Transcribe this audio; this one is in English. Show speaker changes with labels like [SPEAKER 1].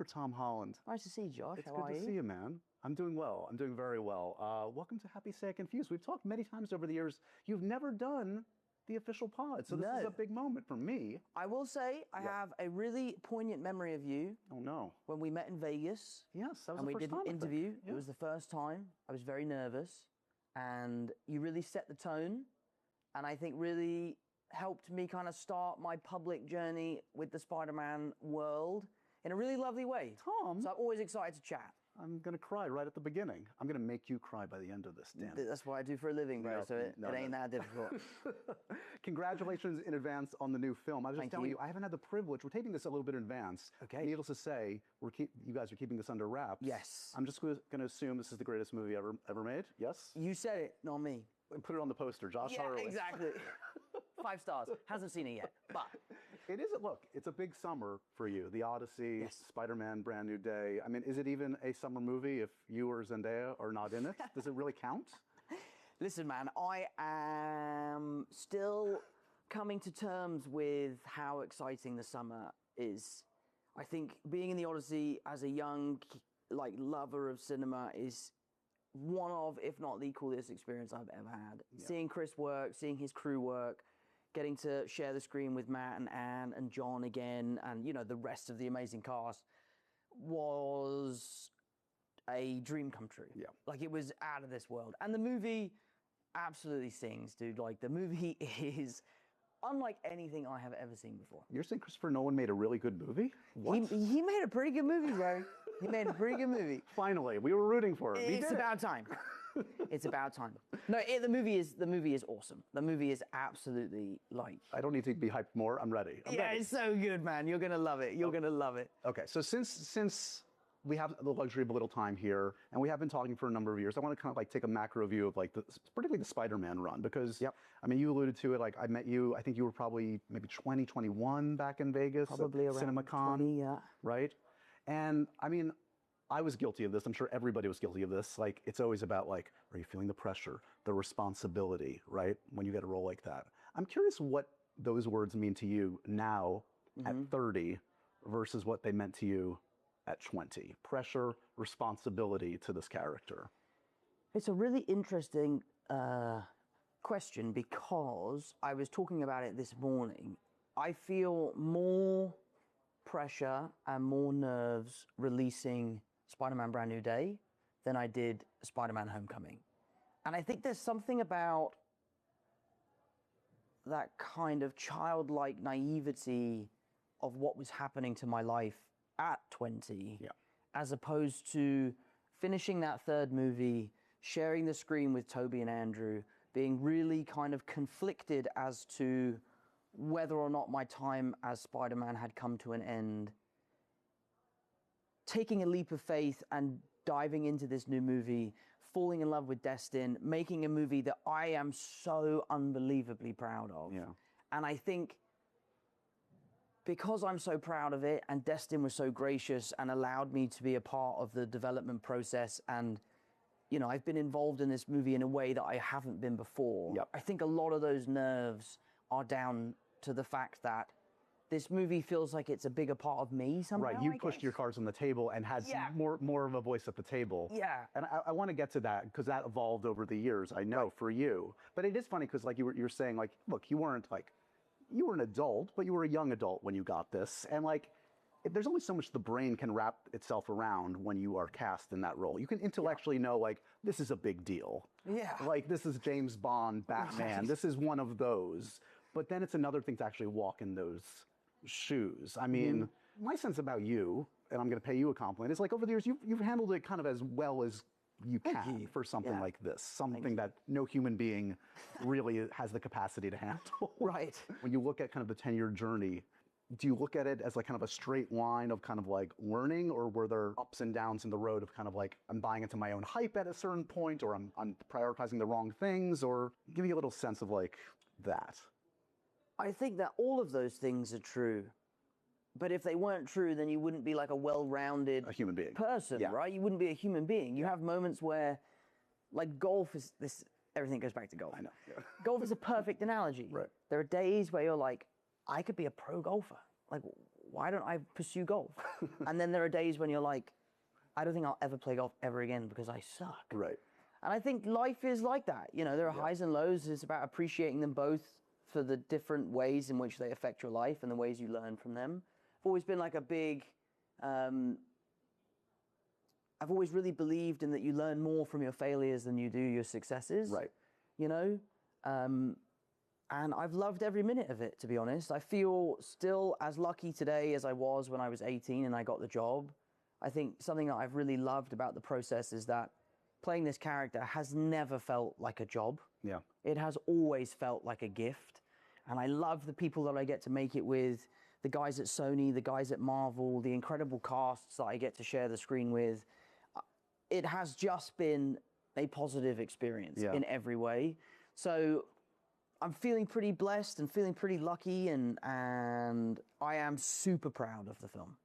[SPEAKER 1] Dr. Tom Holland.
[SPEAKER 2] Nice to see you, Josh.
[SPEAKER 1] It's
[SPEAKER 2] How
[SPEAKER 1] good
[SPEAKER 2] are
[SPEAKER 1] to
[SPEAKER 2] you?
[SPEAKER 1] see you, man. I'm doing well. I'm doing very well. Welcome to Happy, Sad, Confused. We've talked many times over the years. You've never done the official pod, so this is a big moment for me.
[SPEAKER 2] I will say I have a really poignant memory of you.
[SPEAKER 1] Oh, no.
[SPEAKER 2] When we met in Vegas.
[SPEAKER 1] Yes, that was
[SPEAKER 2] and
[SPEAKER 1] the
[SPEAKER 2] we
[SPEAKER 1] first
[SPEAKER 2] did
[SPEAKER 1] time,
[SPEAKER 2] an
[SPEAKER 1] I think.
[SPEAKER 2] interview.
[SPEAKER 1] Yeah.
[SPEAKER 2] It was the first time. I was very nervous, and you really set the tone, and I think really helped me kind of start my public journey with the Spider-Man world in a really lovely way.
[SPEAKER 1] Tom.
[SPEAKER 2] So I'm always excited to chat.
[SPEAKER 1] I'm going to cry right at the beginning. I'm going to make you cry by the end of this, Dan.
[SPEAKER 2] That's what I do for a living, bro, so it ain't that difficult.
[SPEAKER 1] Congratulations in advance on the new film. I was just
[SPEAKER 2] Thank
[SPEAKER 1] telling
[SPEAKER 2] you.
[SPEAKER 1] you, I haven't had the privilege. We're taping this a little bit in advance.
[SPEAKER 2] Okay.
[SPEAKER 1] Needless to say, you guys are keeping this under wraps.
[SPEAKER 2] Yes.
[SPEAKER 1] I'm just going to assume this is the greatest movie ever made. Yes?
[SPEAKER 2] You said it, not me.
[SPEAKER 1] And put it on the poster. Josh
[SPEAKER 2] Yeah,
[SPEAKER 1] Horowitz.
[SPEAKER 2] exactly. 5 stars. Hasn't seen it yet, but
[SPEAKER 1] It is. Look, it's a big summer for you. The Odyssey,
[SPEAKER 2] Yes.
[SPEAKER 1] Spider-Man, Brand New Day. I mean, is it even a summer movie if you or Zendaya are not in it? Does it really count?
[SPEAKER 2] listen, man, I am still coming to terms with how exciting the summer is. I think being in the Odyssey as a young, lover of cinema is one of, if not the coolest experience I've ever had. Yeah. Seeing Chris work, seeing his crew work, getting to share the screen with Matt and Anne and John again, and the rest of the amazing cast was a dream come true.
[SPEAKER 1] Yeah.
[SPEAKER 2] Like, it was out of this world. And the movie absolutely sings, dude. Like, the movie is unlike anything I have ever seen before.
[SPEAKER 1] You're saying Christopher Nolan made a really good movie? What?
[SPEAKER 2] He made a pretty good movie, bro. He made a pretty good movie.
[SPEAKER 1] Finally, we were rooting for him.
[SPEAKER 2] It's about time. It's about time. No, the movie is awesome. The movie is absolutely
[SPEAKER 1] I don't need to be hyped more. I'm ready. I'm ready.
[SPEAKER 2] It's so good, man. You're gonna love it. You're gonna love it.
[SPEAKER 1] Okay, so since we have the luxury of a little time here, and we have been talking for a number of years, I want to kind of take a macro view of particularly the Spider-Man run, because I mean, you alluded to it. I met you. I think you were probably maybe 2021 back in Vegas,
[SPEAKER 2] probably around
[SPEAKER 1] CinemaCon,
[SPEAKER 2] 20, yeah.
[SPEAKER 1] Right? And I mean, I was guilty of this. I'm sure everybody was guilty of this. It's always about are you feeling the pressure, the responsibility, right? When you get a role like that. I'm curious what those words mean to you now at 30 versus what they meant to you at 20. Pressure, responsibility to this character.
[SPEAKER 2] It's a really interesting question, because I was talking about it this morning. I feel more pressure and more nerves releasing Spider-Man Brand New Day than I did Spider-Man Homecoming. And I think there's something about that kind of childlike naivety of what was happening to my life at 20, as opposed to finishing that third movie, sharing the screen with Tobey and Andrew, being really kind of conflicted as to whether or not my time as Spider-Man had come to an end, taking a leap of faith and diving into this new movie, falling in love with Destin, making a movie that I am so unbelievably proud of.
[SPEAKER 1] Yeah.
[SPEAKER 2] And I think because I'm so proud of it, and Destin was so gracious and allowed me to be a part of the development process, and I've been involved in this movie in a way that I haven't been before.
[SPEAKER 1] Yep.
[SPEAKER 2] I think a lot of those nerves are down to the fact that this movie feels like it's a bigger part of me somehow.
[SPEAKER 1] Right, you pushed your cards on the table and had more of a voice at the table.
[SPEAKER 2] Yeah.
[SPEAKER 1] And I want to get to that, because that evolved over the years, I know, for you. But it is funny, because you were saying, look, you weren't you were an adult, but you were a young adult when you got this. And there's only so much the brain can wrap itself around when you are cast in that role. You can intellectually know, this is a big deal.
[SPEAKER 2] Yeah.
[SPEAKER 1] This is James Bond, Batman. This is one of those. But then it's another thing to actually walk in those shoes. I mean, my sense about you, and I'm going to pay you a compliment, is over the years, you've handled it kind of as well as you can for something like this, something that no human being really has the capacity to handle.
[SPEAKER 2] Right.
[SPEAKER 1] When you look at kind of the 10-year journey, do you look at it as kind of a straight line of kind of learning, or were there ups and downs in the road of kind of I'm buying into my own hype at a certain point, or I'm prioritizing the wrong things, or give me a little sense of that?
[SPEAKER 2] I think that all of those things are true. But if they weren't true, then you wouldn't be a well-rounded
[SPEAKER 1] human being
[SPEAKER 2] person, right? You wouldn't be a human being. You have moments where, golf is this. Everything goes back to golf.
[SPEAKER 1] I know. Yeah.
[SPEAKER 2] Golf is a perfect analogy.
[SPEAKER 1] Right.
[SPEAKER 2] There are days where you're I could be a pro golfer. why don't I pursue golf? And then there are days when you're like, I don't think I'll ever play golf ever again because I suck.
[SPEAKER 1] Right.
[SPEAKER 2] And I think life is like that. You know, there are highs and lows. It's about appreciating them both for the different ways in which they affect your life and the ways you learn from them. I've always been like a big, I've always really believed in that you learn more from your failures than you do your successes.
[SPEAKER 1] Right.
[SPEAKER 2] You know? And I've loved every minute of it, to be honest. I feel still as lucky today as I was when I was 18 and I got the job. I think something that I've really loved about the process is that playing this character has never felt like a job.
[SPEAKER 1] Yeah.
[SPEAKER 2] It has always felt like a gift. And I love the people that I get to make it with, the guys at Sony, the guys at Marvel, the incredible casts that I get to share the screen with. It has just been a positive experience in every way. So I'm feeling pretty blessed and feeling pretty lucky, and I am super proud of the film.